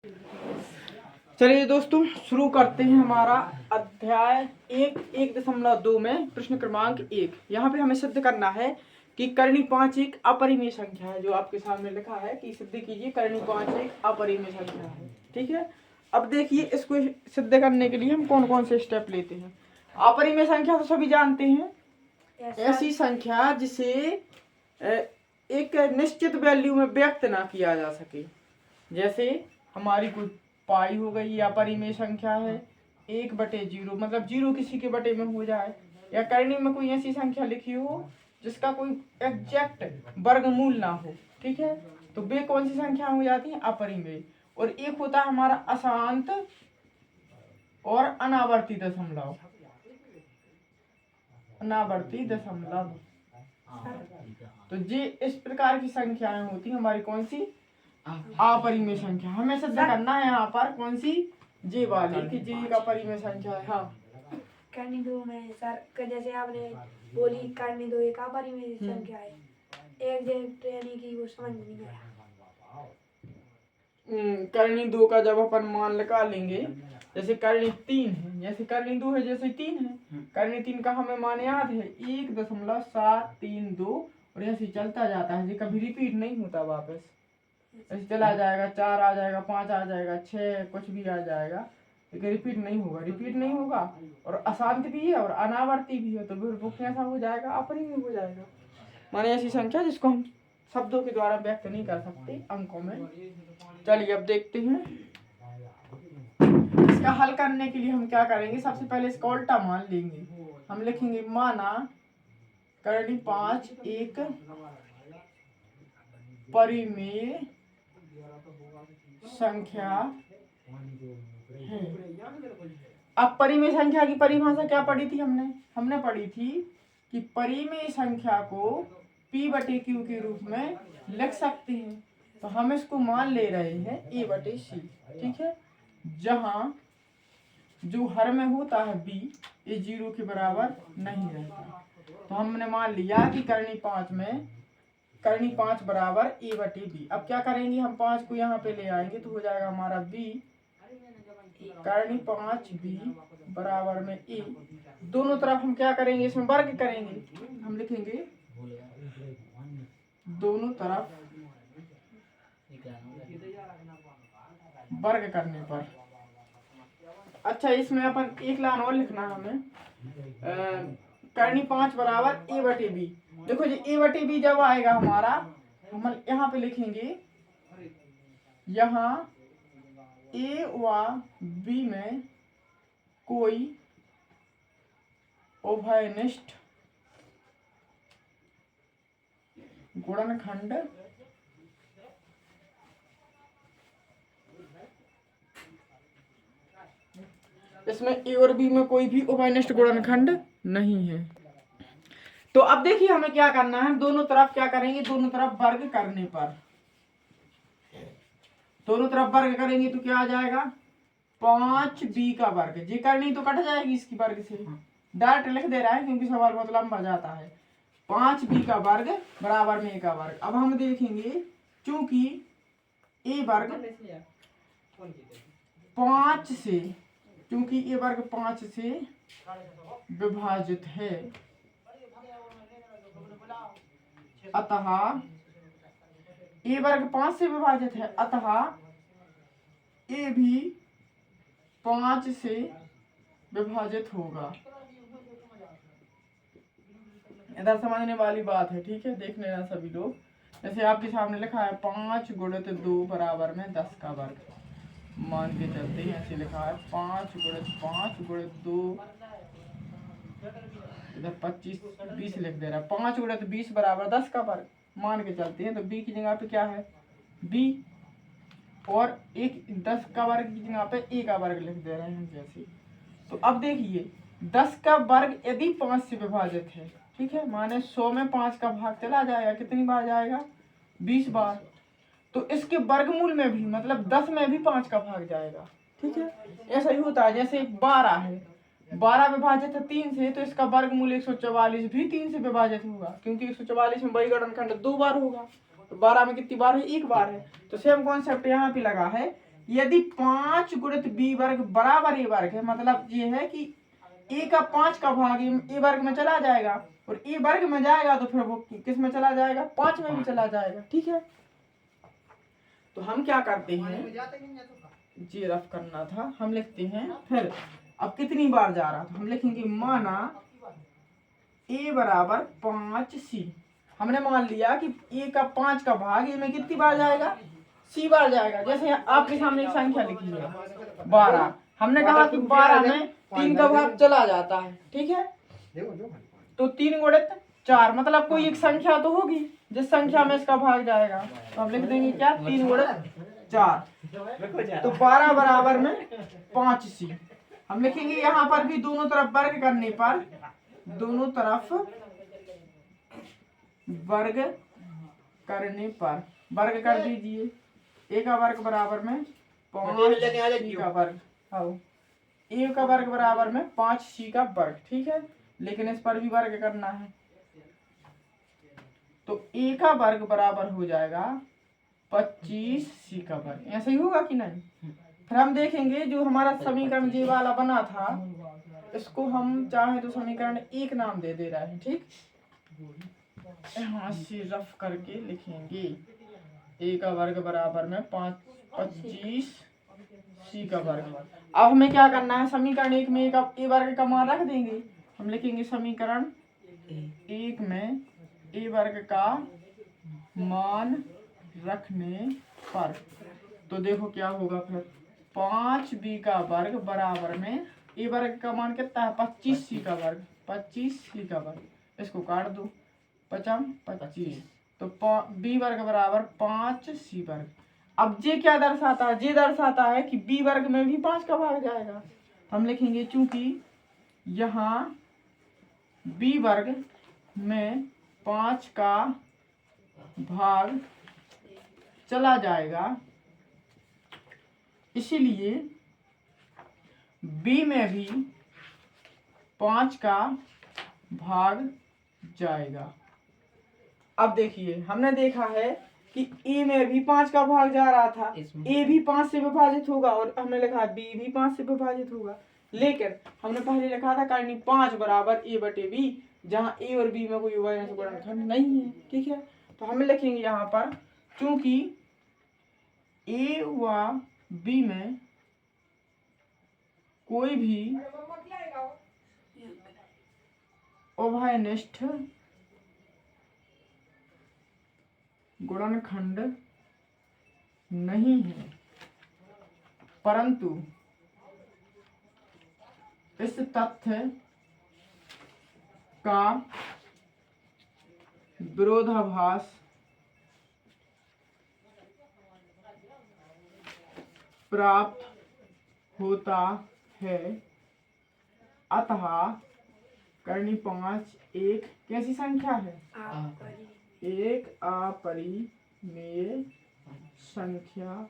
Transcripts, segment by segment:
चलिए दोस्तों, शुरू करते हैं हमारा अध्याय 1.2 में प्रश्न क्रमांक 1। यहाँ पे हमें सिद्ध करना है कि करणी 5 एक अपरिमेय संख्या है। जो आपके सामने लिखा है कि सिद्ध कीजिए करणी 5 एक अपरिमेय संख्या है। ठीक है, अब देखिए इसको सिद्ध करने के लिए हम कौन कौन से स्टेप लेते हैं। अपरिमेय संख्या तो सभी जानते हैं, ऐसी संख्या जिसे एक निश्चित वैल्यू में व्यक्त ना किया जा सके। जैसे हमारी कोई पाई हो गई या अपरिमेय संख्या है 1/0, मतलब 0 किसी के बटे में हो जाए, या करणी में कोई ऐसी संख्या लिखी हो जिसका कोई एग्जैक्ट वर्गमूल ना हो। ठीक है, तो वे कौन सी संख्या हो जाती है? अपरिमेय। और एक होता है हमारा अशांत और अनावर्ती दशमलव। अनावर्ती दशमलव, तो ये इस प्रकार की संख्याएं होती हैं हमारी कौन सी? अपरिमेय संख्या। हमें सिद्ध करना है यहाँ पर कौन सी? जे वाली, कि जे एक अपरिमेय संख्या है। हाँ, करनी 2 में सर जैसे आपने बोली करनी 2 एक अपरिमेय संख्या है, एग्जैक्ट यानी कि वो समझ नहीं आया। करनी 2 का जब अपन मान निकालेंगे, जैसे करनी 3 है, जैसे करनी 2 है, जैसे 3 है। करनी 3 का हमें मान याद है 1.732, और ऐसे चलता जाता है, ये कभी रिपीट नहीं होता वापस। ऐसे चला जाएगा, 4 आ जाएगा, 5 आ जाएगा, 6 कुछ भी आ जाएगा, लेकिन रिपीट नहीं होगा। रिपीट नहीं होगा, और अशांत भी है और अनावर्ती भी है, तो फिर वो कैसा हो जाएगा? अपरिमेय हो जाएगा। माने ऐसी संख्या जिसको हम शब्दों के द्वारा व्यक्त नहीं कर सकते अंकों में। चलिए अब देखते हैं इसका हल करने के लिए हम क्या करेंगे। सबसे पहले इसका उल्टा मान लेंगे। हम लिखेंगे माना करनी 5 एक परिमेय संख्या है। अब परिमेय संख्या की परिभाषा क्या पढ़ी थी हमने पढ़ी थी कि परिमेय संख्या को P/Q के रूप में लिख सकते हैं। तो हम इसको मान ले रहे हैं A/C। ठीक है, जहां जो हर में होता है B, ये 0 के बराबर नहीं रहता। तो हमने मान लिया कि करनी 5 में करनी 5 बराबर A/B। अब क्या करेंगे, हम 5 को यहाँ पे ले आएंगे तो हो जाएगा हमारा B करनी 5B बराबर में A। दोनों तरफ हम क्या करेंगे, इसमें वर्ग करेंगे। हम लिखेंगे दोनों तरफ वर्ग करने पर। अच्छा, इसमें अपन एक लाइन और लिखना है हमें, करनी 5 बराबर A/B। देखो जी, A/B जब आएगा हमारा, हम यहाँ पे लिखेंगे, यहाँ A व B में कोई उभयनिष्ठ गुणनखंड इसमें A और B में कोई भी उभयनिष्ठ गुणनखंड नहीं है। तो अब देखिए हमें क्या करना है, दोनों तरफ क्या करेंगे, दोनों तरफ वर्ग करने पर, दोनों तरफ वर्ग करेंगे तो क्या आ जाएगा? 5B का वर्ग। जी करनी तो कट जाएगी इसकी वर्ग से, डायरेक्ट लिख दे रहा है क्योंकि सवाल बहुत लंबा जाता है। 5B का वर्ग बराबर में A का वर्ग। अब हम देखेंगे, चूंकि A वर्ग 5 से, क्योंकि A वर्ग 5 से विभाजित है, अतः A वर्ग 5 से विभाजित है, अतः A भी 5 से विभाजित होगा। इधर समझने वाली बात है। ठीक है, देख लेना सभी लोग। जैसे आपके सामने लिखा है 5 गुणित 2 बराबर में 10 का वर्ग। मान के चलते हैं, ऐसे लिखा है 5 गुणित 2, इधर 25 20 लिख दे रहा है। 5 गुणित 20 बराबर 10 का वर्ग मान के चलते हैं, तो B की जगह पे क्या है? B, और एक 10 का वर्ग की जगह पे A का वर्ग लिख दे रहे हैं जैसे। तो अब देखिए 10 का वर्ग यदि 5 से विभाजित है, ठीक है, माने 100 में 5 का भाग चला जाएगा, कितनी बार जाएगा? 20 बार। तो इसके वर्गमूल में भी, मतलब 10 में भी 5 का भाग जाएगा। ठीक है, ऐसा ही होता है। जैसे 12 है, 12 विभाजित है 3 से, तो इसका वर्गमूल 144 भी 3 से विभाजित होगा, क्योंकि 144 में वही गुणनखंड 2 बार होगा। तो 12 में कितनी बार है? 1 बार है। तो सेम कॉन्सेप्ट यहाँ पे लगा है यदि 5 गुणित b वर्ग बराबर a वर्ग है, मतलब ये है कि a का 5 का भाग a वर्ग में चला जाएगा और a वर्ग में जाएगा तो फिर वो किस में चला जाएगा, 5 में भी चला जाएगा। ठीक है, तो हम क्या करते हैं, ये रफ करना था, हम लिखते हैं फिर अब कितनी बार जा रहा था, हम लिखेंगे माना a बराबर 5c। हमने मान लिया कि a का 5 का भाग a में कितनी बार जाएगा, c बार जाएगा। जैसे आपके सामने एक संख्या लिखी है 12, हमने कहा कि 12 में 3 का भाग चला जाता है। ठीक है, तो 3 गुणित 4 मतलब कोई एक संख्या तो होगी जिस संख्या में इसका भाग जाएगा, तो हम लिख देंगे क्या, 3 गुणित 4। तो 12 बराबर में 5c। हम लिखेंगे यहाँ पर भी दोनों तरफ वर्ग करने पर, दोनों तरफ वर्ग करने पर वर्ग कर दीजिए। a का वर्ग बराबर में 5c का वर्ग, a का वर्ग बराबर में 5c का वर्ग। ठीक है, लेकिन इस पर भी वर्ग करना है, तो a का वर्ग बराबर हो जाएगा 25c का वर्ग। ऐसा ही होगा कि नहीं। फिर हम देखेंगे जो हमारा समीकरण ये वाला बना था, इसको हम चाहे तो समीकरण 1 नाम दे रहे हैं। ठीक, यहाँ से रफ करके लिखेंगे a का वर्ग बराबर में 25c का वर्ग। अब हमें क्या करना है, समीकरण 1 में a वर्ग का मान रख देंगे। हम लिखेंगे समीकरण 1 में a वर्ग का मान रखने पर, तो देखो क्या होगा फिर, 5b का वर्ग बराबर में a वर्ग का मान कितना है, 25c का वर्ग, 25c का वर्ग, इसको काट दो, 25, तो b वर्ग बराबर 5c वर्ग। अब ये क्या दर्शाता है, ये दर्शाता है कि b वर्ग में भी 5 का भाग जाएगा। हम लिखेंगे चूंकि यहाँ b वर्ग में 5 का भाग चला जाएगा, इसीलिए b में भी 5 का भाग जाएगा। अब देखिए हमने देखा है कि a में भी 5 का भाग जा रहा था, a भी 5 से विभाजित होगा और हमने लिखा b भी 5 से विभाजित होगा, लेकिन हमने पहले लिखा था करनी 5 बराबर a बटे b, जहाँ a और b में कोई विभाजन गुणनखंड नहीं है। ठीक है, तो हम लिखेंगे यहाँ पर चूंकि a व b में कोई भी उभयनिष्ठ गुणनखंड नहीं है, परंतु इस तथ्य का विरोधाभास प्राप्त होता है, अतः करनी 5 एक कैसी संख्या है, एक अपरिमेय संख्या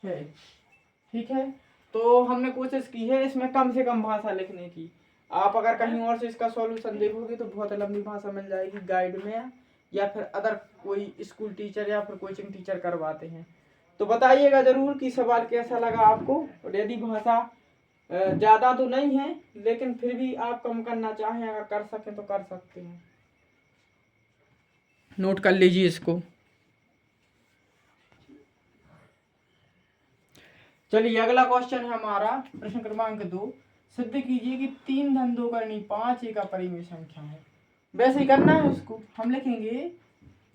है। ठीक है, तो हमने कोशिश की है इसमें कम से कम भाषा लिखने की। आप अगर कहीं और से इसका सॉल्यूशन देखोगे तो बहुत लंबी भाषा मिल जाएगी गाइड में, या फिर अदर कोई स्कूल टीचर या फिर कोचिंग टीचर करवाते हैं। तो बताइएगा जरूर कि सवाल कैसा लगा आपको, और यदि भाषा ज़्यादा तो नहीं है लेकिन फिर भी आप कम करना चाहें, अगर कर सकें तो कर सकते हैं। नोट कर लीजिए इसको। चलिए अगला क्वेश्चन है हमारा प्रश्न क्रमांक 2। सिद्ध कीजिए कि 3 धन 2 करनी 5 एक अपरिमेय संख्या है। वैसे ही करना है उसको। हम लिखेंगे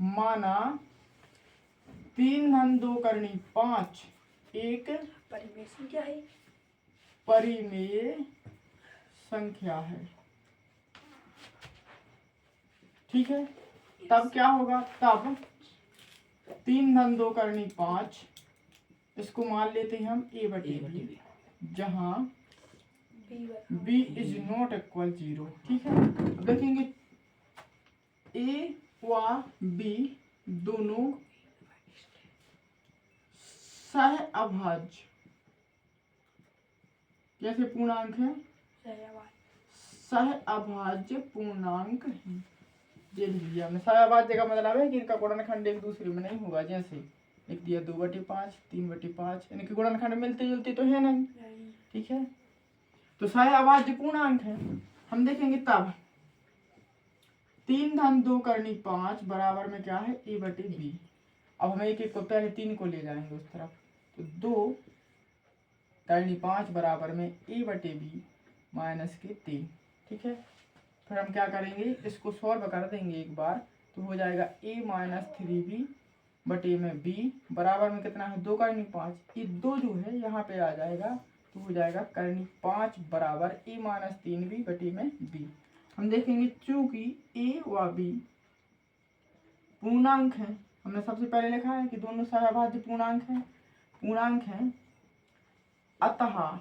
माना 3 धन 2 करनी 5 एक परिमेय संख्या है, परिमेय संख्या है। ठीक है, तब क्या होगा, तब 3 धन 2 करनी 5, इसको मान लेते हैं हम a बटे b, जहाँ b इज नॉट इक्वल 0। ठीक है, अब देखेंगे a व b दोनों सह अभाज्य, कैसे पूर्णांक है, सह अभाज्य पूर्णांक है। ये लिया हमने, सह अभाज्य का मतलब है कि इनका गुणनखंड एक दूसरे में नहीं होगा। जैसे लिख दिया 2/5, 3/5, इनके गुणनखंड मिलते जुलते तो है नहीं, नहीं। ठीक है। तो सहअभाज्य पूर्णांक है, हम देखेंगे तब 3 धन 2 करनी 5 बराबर में क्या है a/b। अब हम एक एक को पहले 3 को ले जाएंगे उस तरफ, तो 2 करनी 5 बराबर में a/b माइनस के 3, ठीक है। फिर हम क्या करेंगे, इसको सॉल्व कर देंगे एक बार, तो हो जाएगा a माइनस 3b बटे में b बराबर में कितना है 2 करनी 5, ये 2 जो है यहाँ पे आ जाएगा, तो हो जाएगा करनी 5 बराबर a माइनस 3b बटे में b। हम देखेंगे चूंकि a व b पूर्णांक है, हमने सबसे पहले लिखा है कि दोनों सहअभाज्य पूर्णांक हैं, अतः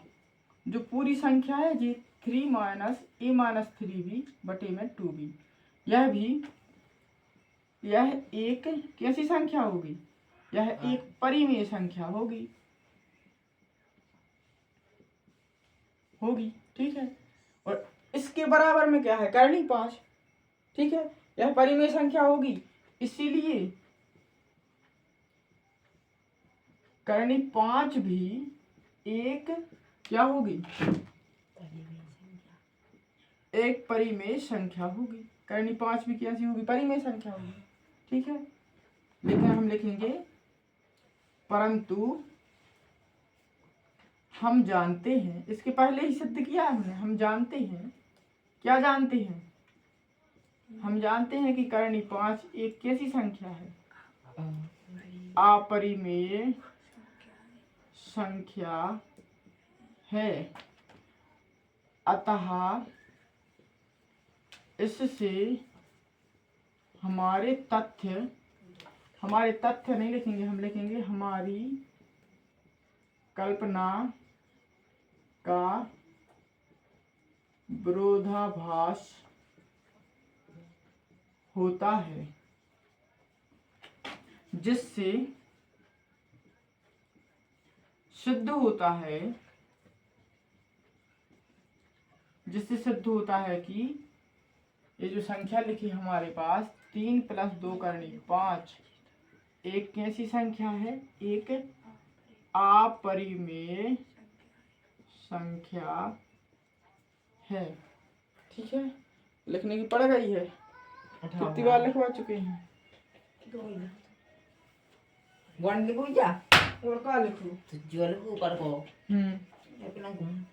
जो पूरी संख्या है जी 3 माइनस a माइनस 3b बटे में 2b, यह एक कैसी संख्या होगी, यह एक परिमेय संख्या होगी, ठीक है। और इसके बराबर में क्या है करनी 5, ठीक है, यह परिमेय संख्या होगी, इसीलिए करनी 5 भी एक क्या होगी, एक परिमेय संख्या होगी। करनी 5 भी कैसी होगी, परिमेय संख्या होगी, ठीक है। लेकिन हम लिखेंगे परंतु हम जानते हैं, इसके पहले ही सिद्ध किया है हमने, हम जानते हैं, क्या जानते हैं, हम जानते हैं कि करनी 5 एक कैसी संख्या है, अपरिमेय संख्या है, अतः इससे हमारे तथ्य नहीं लिखेंगे, हम लिखेंगे हमारी कल्पना का विरोधाभास होता है, जिससे सिद्ध होता है कि ये जो संख्या लिखी हमारे पास 3 + 2 करनी 5 एक कैसी संख्या है, एक अपरिमेय संख्या है, ठीक है। लिखने की पड़ गई है, कितनी बार लिखवा चुके हैं, 1 लिखूं क्या, और क्या लिखूं, तो जो लिखूं कर को हम्म लेकिन